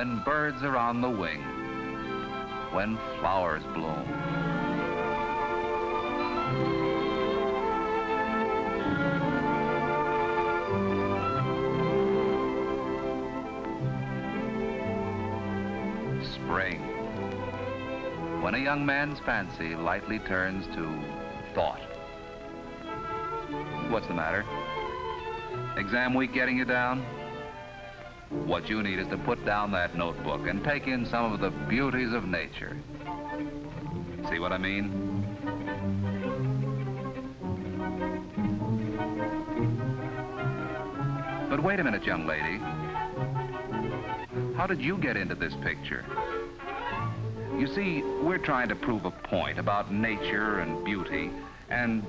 when birds are on the wing, when flowers bloom. Spring, when a young man's fancy lightly turns to thought. What's the matter? Exam week getting you down? What you need is to put down that notebook and take in some of the beauties of nature. See what I mean? But wait a minute, young lady. How did you get into this picture? You see, we're trying to prove a point about nature and beauty, and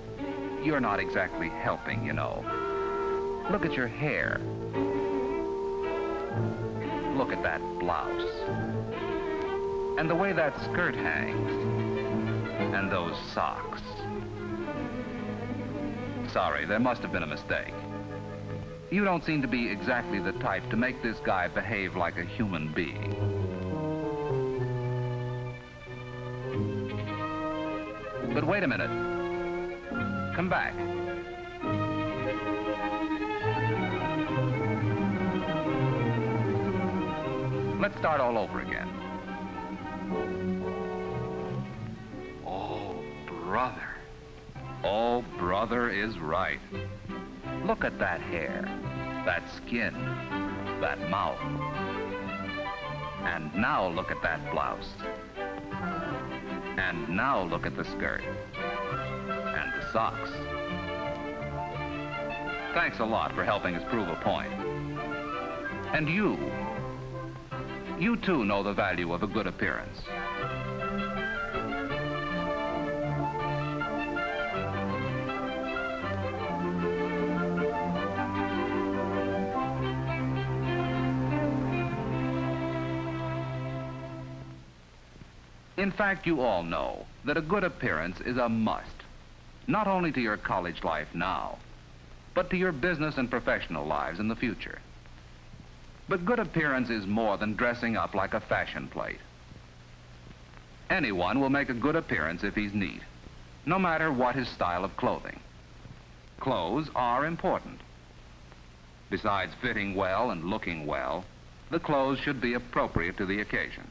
you're not exactly helping, you know. Look at your hair. Look at that blouse. And the way that skirt hangs. And those socks. Sorry, there must have been a mistake. You don't seem to be exactly the type to make this guy behave like a human being. But wait a minute. Come back. Let's start all over again. Oh, brother. Oh, brother is right. Look at that hair, that skin, that mouth. And now look at that blouse. And now look at the skirt. And the socks. Thanks a lot for helping us prove a point. And you too know the value of a good appearance. In fact, you all know that a good appearance is a must, not only to your college life now, but to your business and professional lives in the future. But good appearance is more than dressing up like a fashion plate. Anyone will make a good appearance if he's neat, no matter what his style of clothing. Clothes are important. Besides fitting well and looking well, the clothes should be appropriate to the occasion.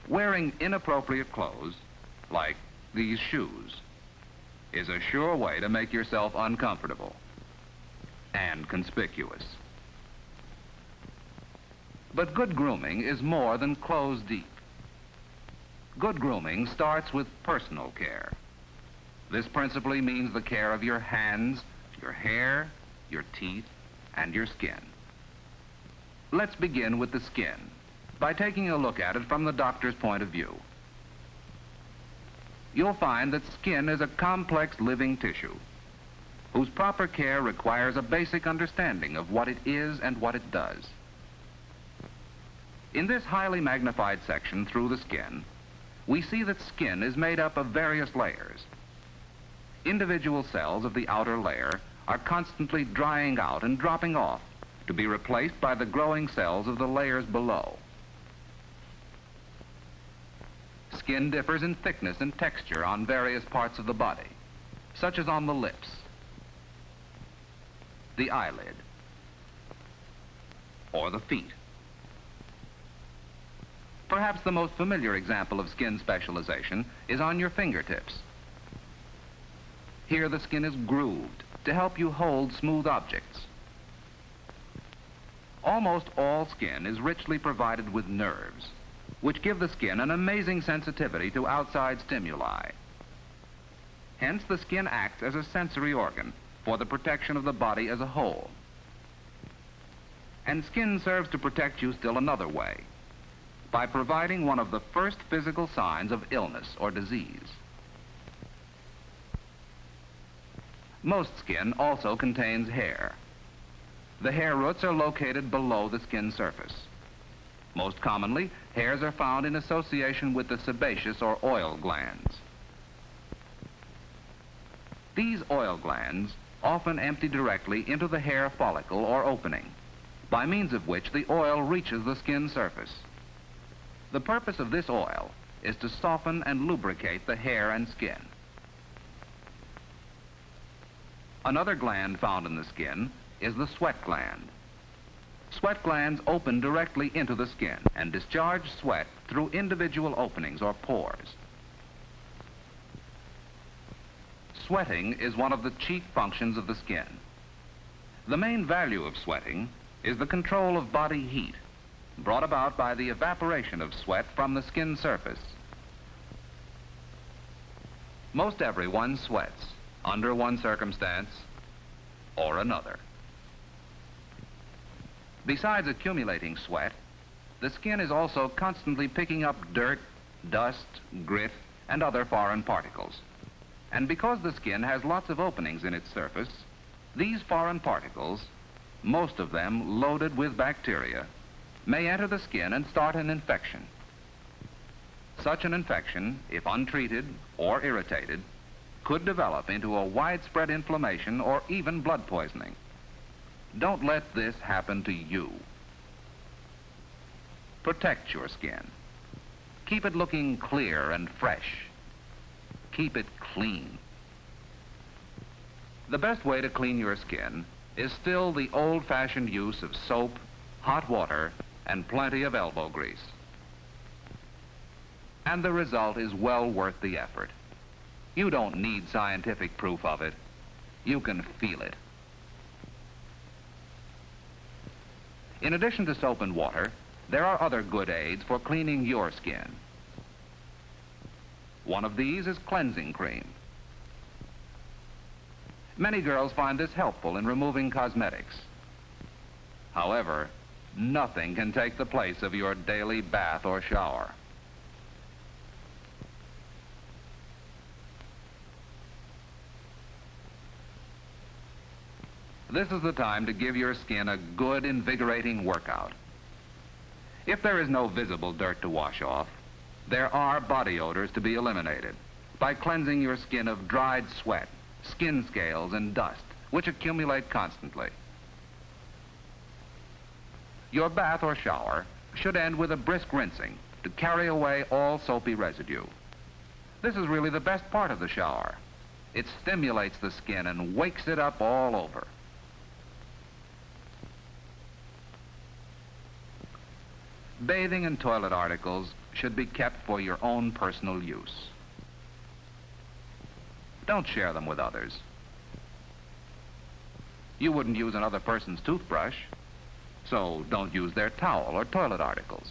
Wearing inappropriate clothes, like these shoes, is a sure way to make yourself uncomfortable and conspicuous. But good grooming is more than clothes deep. Good grooming starts with personal care. This principally means the care of your hands, your hair, your teeth, and your skin. Let's begin with the skin by taking a look at it from the doctor's point of view. You'll find that skin is a complex living tissue whose proper care requires a basic understanding of what it is and what it does. In this highly magnified section through the skin, we see that skin is made up of various layers. Individual cells of the outer layer are constantly drying out and dropping off to be replaced by the growing cells of the layers below. Skin differs in thickness and texture on various parts of the body, such as on the lips, the eyelid, or the feet. Perhaps the most familiar example of skin specialization is on your fingertips. Here the skin is grooved to help you hold smooth objects. Almost all skin is richly provided with nerves, which give the skin an amazing sensitivity to outside stimuli. Hence, the skin acts as a sensory organ for the protection of the body as a whole. And skin serves to protect you still another way, by providing one of the first physical signs of illness or disease. Most skin also contains hair. The hair roots are located below the skin surface. Most commonly, hairs are found in association with the sebaceous or oil glands. These oil glands often empty directly into the hair follicle or opening, by means of which the oil reaches the skin surface. The purpose of this oil is to soften and lubricate the hair and skin. Another gland found in the skin is the sweat gland. Sweat glands open directly into the skin and discharge sweat through individual openings or pores. Sweating is one of the chief functions of the skin. The main value of sweating is the control of body heat, brought about by the evaporation of sweat from the skin surface. Most everyone sweats under one circumstance or another. Besides accumulating sweat, the skin is also constantly picking up dirt, dust, grit, and other foreign particles. And because the skin has lots of openings in its surface, these foreign particles, most of them loaded with bacteria, may enter the skin and start an infection. Such an infection, if untreated or irritated, could develop into a widespread inflammation or even blood poisoning. Don't let this happen to you. Protect your skin. Keep it looking clear and fresh. Keep it clean. The best way to clean your skin is still the old-fashioned use of soap, hot water, and plenty of elbow grease. And the result is well worth the effort. You don't need scientific proof of it. You can feel it. In addition to soap and water, there are other good aids for cleaning your skin. One of these is cleansing cream. Many girls find this helpful in removing cosmetics. However, nothing can take the place of your daily bath or shower. This is the time to give your skin a good, invigorating workout. If there is no visible dirt to wash off, there are body odors to be eliminated by cleansing your skin of dried sweat, skin scales, and dust, which accumulate constantly. Your bath or shower should end with a brisk rinsing to carry away all soapy residue. This is really the best part of the shower. It stimulates the skin and wakes it up all over. Bathing and toilet articles should be kept for your own personal use. Don't share them with others. You wouldn't use another person's toothbrush, so don't use their towel or toilet articles.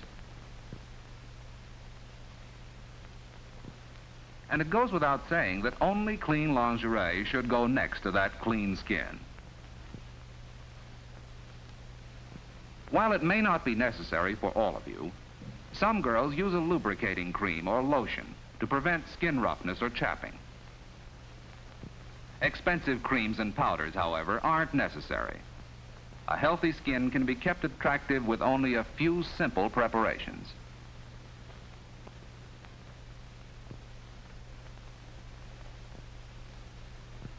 And it goes without saying that only clean lingerie should go next to that clean skin. While it may not be necessary for all of you, some girls use a lubricating cream or lotion to prevent skin roughness or chapping. Expensive creams and powders, however, aren't necessary. A healthy skin can be kept attractive with only a few simple preparations.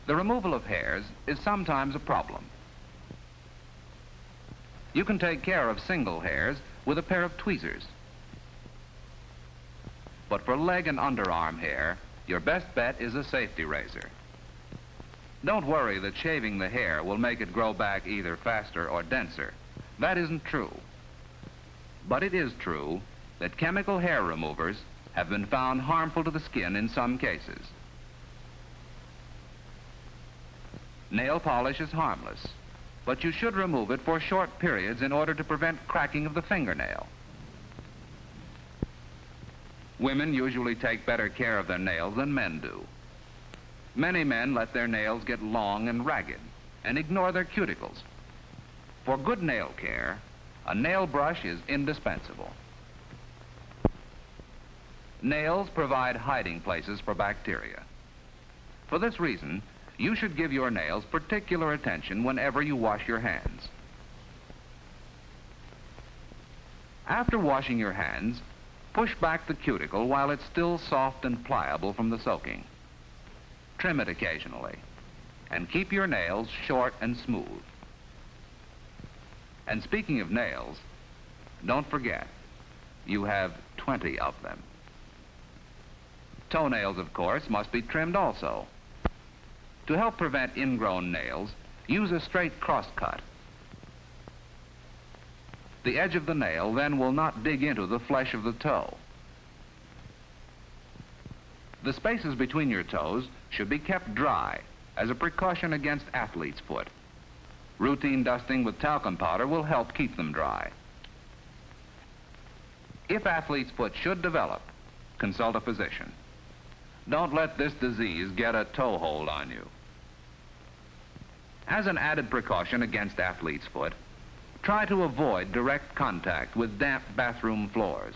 The removal of hairs is sometimes a problem. You can take care of single hairs with a pair of tweezers. But for leg and underarm hair, your best bet is a safety razor. Don't worry that shaving the hair will make it grow back either faster or denser. That isn't true. But it is true that chemical hair removers have been found harmful to the skin in some cases. Nail polish is harmless, but you should remove it for short periods in order to prevent cracking of the fingernail. Women usually take better care of their nails than men do. Many men let their nails get long and ragged and ignore their cuticles. For good nail care, a nail brush is indispensable. Nails provide hiding places for bacteria. For this reason, you should give your nails particular attention whenever you wash your hands. After washing your hands, push back the cuticle while it's still soft and pliable from the soaking. Trim it occasionally, and keep your nails short and smooth. And speaking of nails, don't forget, you have 20 of them. Toenails, of course, must be trimmed also. To help prevent ingrown nails, use a straight cross-cut. The edge of the nail then will not dig into the flesh of the toe. The spaces between your toes should be kept dry as a precaution against athlete's foot. Routine dusting with talcum powder will help keep them dry. If athlete's foot should develop, consult a physician. Don't let this disease get a toehold on you. As an added precaution against athlete's foot, try to avoid direct contact with damp bathroom floors.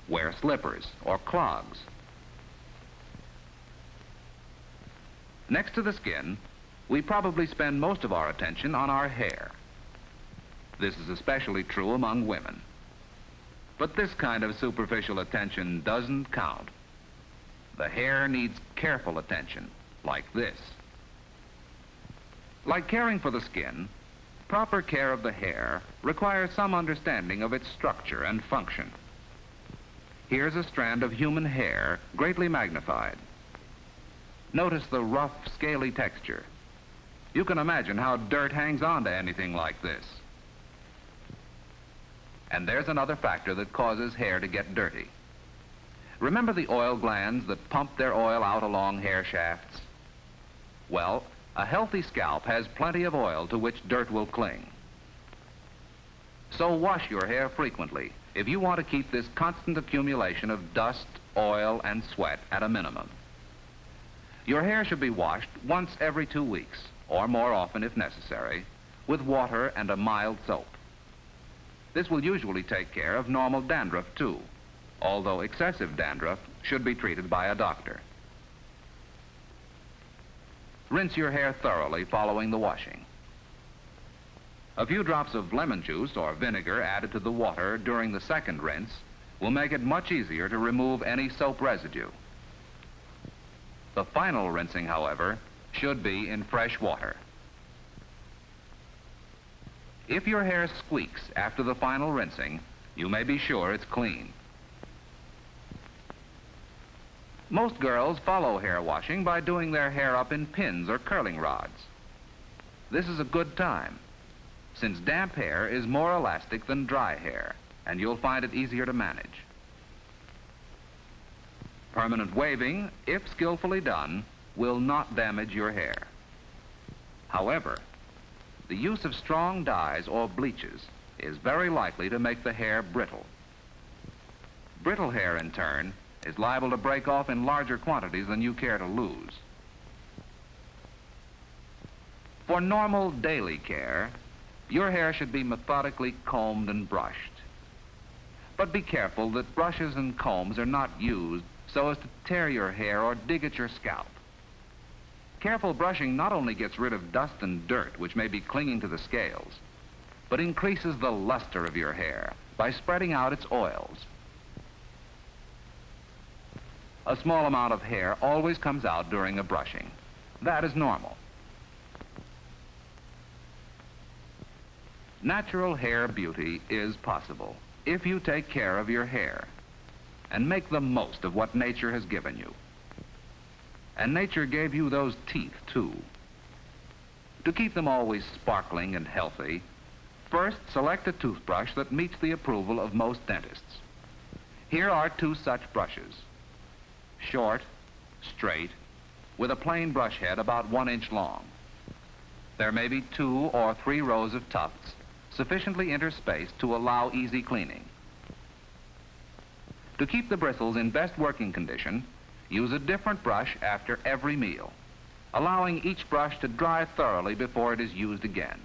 Wear slippers or clogs. Next to the skin, we probably spend most of our attention on our hair. This is especially true among women. But this kind of superficial attention doesn't count. The hair needs careful attention, like this. Like caring for the skin, proper care of the hair requires some understanding of its structure and function. Here's a strand of human hair greatly magnified. Notice the rough, scaly texture. You can imagine how dirt hangs on to anything like this. And there's another factor that causes hair to get dirty. Remember the oil glands that pump their oil out along hair shafts? Well, a healthy scalp has plenty of oil to which dirt will cling. So wash your hair frequently if you want to keep this constant accumulation of dust, oil, and sweat at a minimum. Your hair should be washed once every 2 weeks, or more often if necessary, with water and a mild soap. This will usually take care of normal dandruff too, although excessive dandruff should be treated by a doctor. Rinse your hair thoroughly following the washing. A few drops of lemon juice or vinegar added to the water during the second rinse will make it much easier to remove any soap residue. The final rinsing, however, should be in fresh water. If your hair squeaks after the final rinsing, you may be sure it's clean. Most girls follow hair washing by doing their hair up in pins or curling rods. This is a good time, since damp hair is more elastic than dry hair, and you'll find it easier to manage. Permanent waving, if skillfully done, will not damage your hair. However, the use of strong dyes or bleaches is very likely to make the hair brittle. Brittle hair, in turn, is liable to break off in larger quantities than you care to lose. For normal daily care, your hair should be methodically combed and brushed. But be careful that brushes and combs are not used so as to tear your hair or dig at your scalp. Careful brushing not only gets rid of dust and dirt which may be clinging to the scales, but increases the luster of your hair by spreading out its oils. A small amount of hair always comes out during a brushing. That is normal. Natural hair beauty is possible if you take care of your hair and make the most of what nature has given you. And nature gave you those teeth, too. To keep them always sparkling and healthy, first select a toothbrush that meets the approval of most dentists. Here are 2 such brushes. Short, straight, with a plain brush head about 1 inch long. There may be 2 or 3 rows of tufts, sufficiently interspaced to allow easy cleaning. To keep the bristles in best working condition, use a different brush after every meal, allowing each brush to dry thoroughly before it is used again.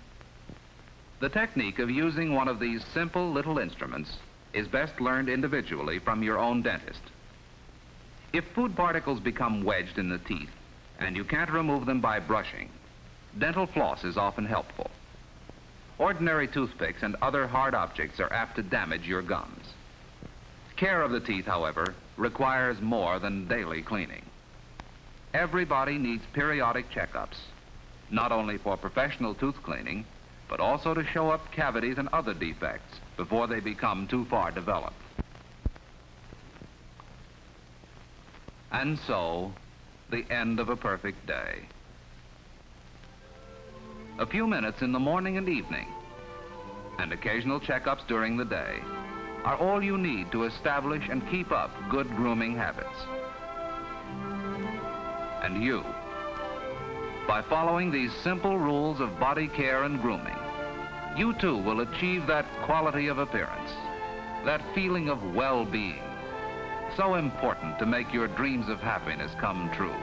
The technique of using one of these simple little instruments is best learned individually from your own dentist. If food particles become wedged in the teeth and you can't remove them by brushing, dental floss is often helpful. Ordinary toothpicks and other hard objects are apt to damage your gums. Care of the teeth, however, requires more than daily cleaning. Everybody needs periodic checkups, not only for professional tooth cleaning, but also to show up cavities and other defects before they become too far developed. And so, the end of a perfect day. A few minutes in the morning and evening, and occasional checkups during the day, are all you need to establish and keep up good grooming habits. And you, by following these simple rules of body care and grooming, you too will achieve that quality of appearance, that feeling of well-being, so important to make your dreams of happiness come true.